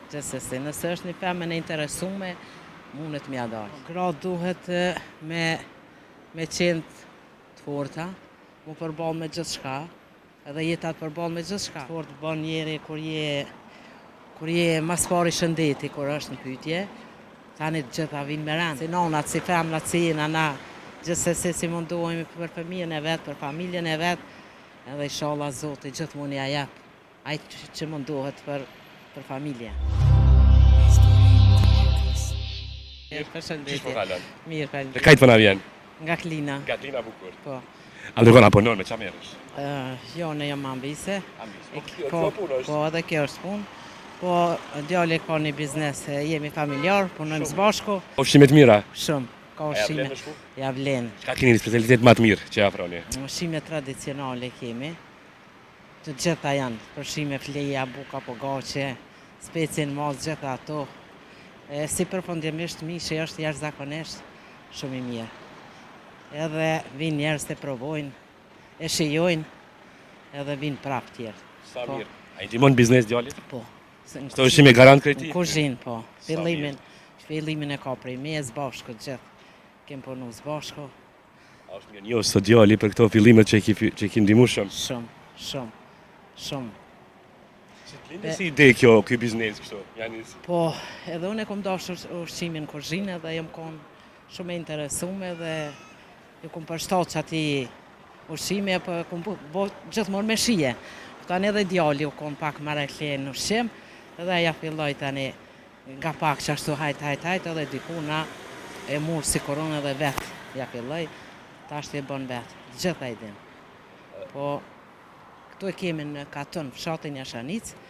Gjithsesi, nëse është një femën e interesume, mundet m'ja dalë. Gratë duhet me qenë të forta, mu përballë me gjithçka, edhe jeta të përballë me gjithçka. Fort bën njeri kur je mas pari shëndeti, kur është në pyetje, tani të gjitha vinë me rand. Si nonat, si femnat, si jena na, gjithsesi si mundohemi për fëmijën e vet, për familjen e vet, edhe inshallah Zoti gjithmonë ja jep ai që mundohet për familje. Përshëndetje. Mirë, Të kajtë përna vjen? Nga Klina. Nga Klina bukur. Po. A më apo non me qa merësh? Jo, ne jam ambise. Kjo punë është? Po, edhe kjo është punë. Po, djali ka një biznes, jemi familjar, punojmë së bashku. Ushqimet mira? Shumë. Ka ushqime. A vlen me shku? Ja vlen. Çka keni një specialitet më të mirë që afroni? Ushqime tradicionale kemi. Të gjitha janë, përshime fleja, buka, pogaçe, specin mos, gjitha ato. Si përfundimisht mishi është jashtëzakonisht shumë i mirë. Edhe vinë njerëz të provojnë, e shijojnë, edhe vinë prapë tjerë. Sa mirë. A i ndihmon biznes djalit? Po. Këto ushqime garant kreti? Në kuzhinë, po. Fillimin e ka prej me së bashku gjithë. Kem punu së bashku. A është mirë njohës së djali për këto fillimet që i ki ndihmu shumë? Shumë. Linde si ide ky biznes kështu? Po, edhe unë e kom dashur ushqimin në kuzhinë edhe jam konë shumë e interesume dhe ju kom përshtat që ati ushqime, po kom bo gjithmonë me shije. Tani edhe djali u kom pak marekle në ushqim, edhe ja filloj tani nga pak që ashtu hajt, edhe dikuna e murë si koronë edhe vetë ja filloj, ta ashtu e bon vetë, gjitha i din. Po, këtu e kemi në Katon, fshatin Jashanicë,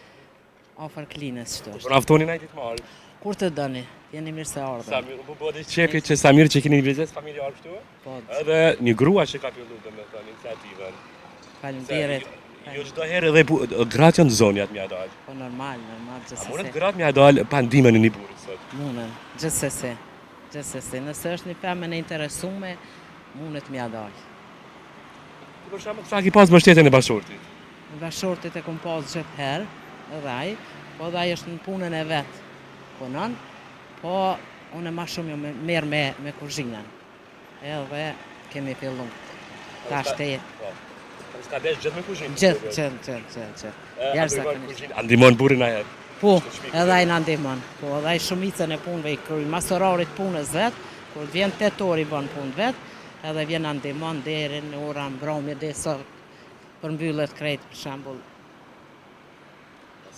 ofër Klinës qëto është. Por aftoni najtit marë? Kur të dëni, jeni mirë se ardhën. Samir, po bëdi qefi që Samir që keni një biznes familjar kështu? Po. Edhe një grua që ka fillu dhe me thënë iniciativën. Faleminderit. Jo çdo herë edhe gratë janë zonjat m'ja dalë. Po normal, gjithsesi. A mundet gratë m'ja dalë pa ndihmën e një burrit sot? Munden, gjithsesi. Nëse është një femën e interesume, mundet m'ja dalë. Për shembull, sa ki pas mbështetjen e bashortit? Në bashortit e kom pas gjithë herë, edhe ai, po edhe ai është në punën e vet punon, po unë ma shumë jo merr me kuzhinën. Edhe kemi fillu. Tash te. S'ka desh gjithë me kuzhinë? Gjithë. A ndihmon burrin a herë? Po, edhe ai na ndihmon. Po, edhe ai shumicën e punëve i kryj, mas orarit punës vet, kur vjen 8 orë i bën punë vet, edhe vjen na ndihmon deri në orën mbrëmje derisa përmbyllet krejt për shembull.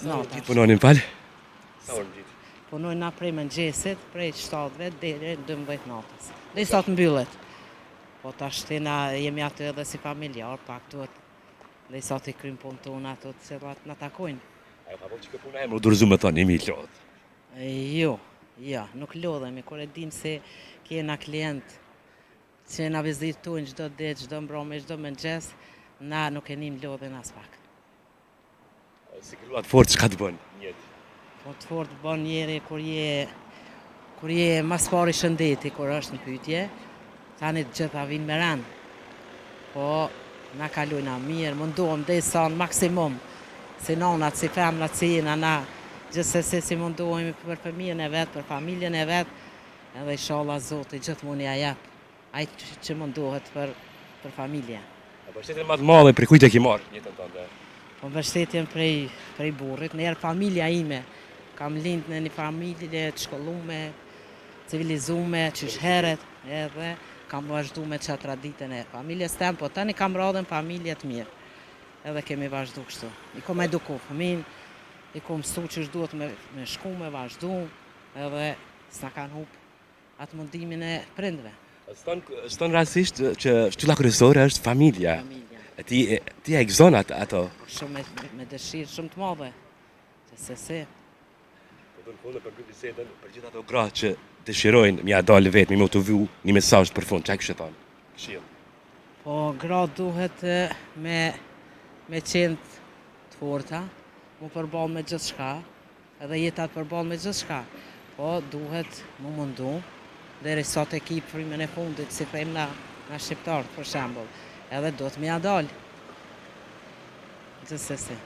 Ditë punonin falë? Sa orë në ditë? Punojnë na prej mëngjesit, prej 7-ve deri 12 natës. Derisa të mbyllet. Po tash na jemi aty edhe si familjar, pak duhet derisa të kryjm punën tonë ato të cilat na takojnë. A ka që kjo puna e më durzu me thonë, imi i lodhë? Jo, nuk lodhemi, kur e dim se kena klient që na vizitojnë çdo ditë, çdo mbrëmje, çdo mëngjes, na nuk e nim lodhen as pak. Si grua të fort, çka të bën njetë? Po të fort bën njeri kur je mas pari shëndeti, kur është në pyetje, tani të gjitha vinë me rand. Po na kalojna mirë, mundohem derisa në maksimum, si nonat, si femnat, si jena na, gjithsesi si mundohemi për fëmijën e vet, për familjen e vet, edhe inshallah Zoti gjithmonë ja jep ai që mundohet për familje. Mbështetjen më të madhe për kujt e ki marrë jetën tënde? Po mbështetjen prej burrit, në herë familja ime. Kam lind në një familje të shkollume, civilizume, qysh heret, edhe kam vazhdu me qatë traditën e familjes tem, po tani kam radhen familje të mirë. Edhe kemi vazhdu kështu. I kom eduku fëmin, i kom mësu që duhet me shku, me vazhdu, edhe s'na kanë hup atë mundimin e prindve. Ston rasisht që shtylla kryesore është familja. Ti e gëzon ato? Shumë me dëshirë, shumë të madhe. Se. Po në fundë për këtë bisedën, për gjithë ato gra që dëshirojnë m'ja dalë vetë, mi motivu një mesazh për fund, çfarë kishte thënë? Këshill. Po gra duhet me qenë të forta, mu përballë me gjithçka, edhe jeta të përballë me gjithçka. Po duhet mu mundu, deri sot e ki frymën e fundit, si thejmë na shqiptarët, për shembull. Edhe duhet m'ja dalë. Gjithsesi.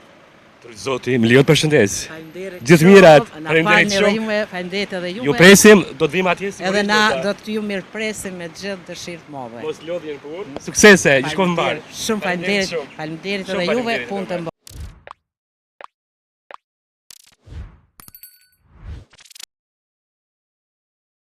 Zoti, milion përshëndes. Faleminderit. Gjithë mirat. Na Faleminderit falni edhe shumë. juve, faleminderit edhe juve. Ju presim, do të vim atje Edhe sigurisht. na do të ju mirëpresim me gjithë dëshirë të mëdha. Mos lodhjen kur. Suksese, ju shkon mbar. Shumë faleminderit. Faleminderit edhe juve, punë të mbarë.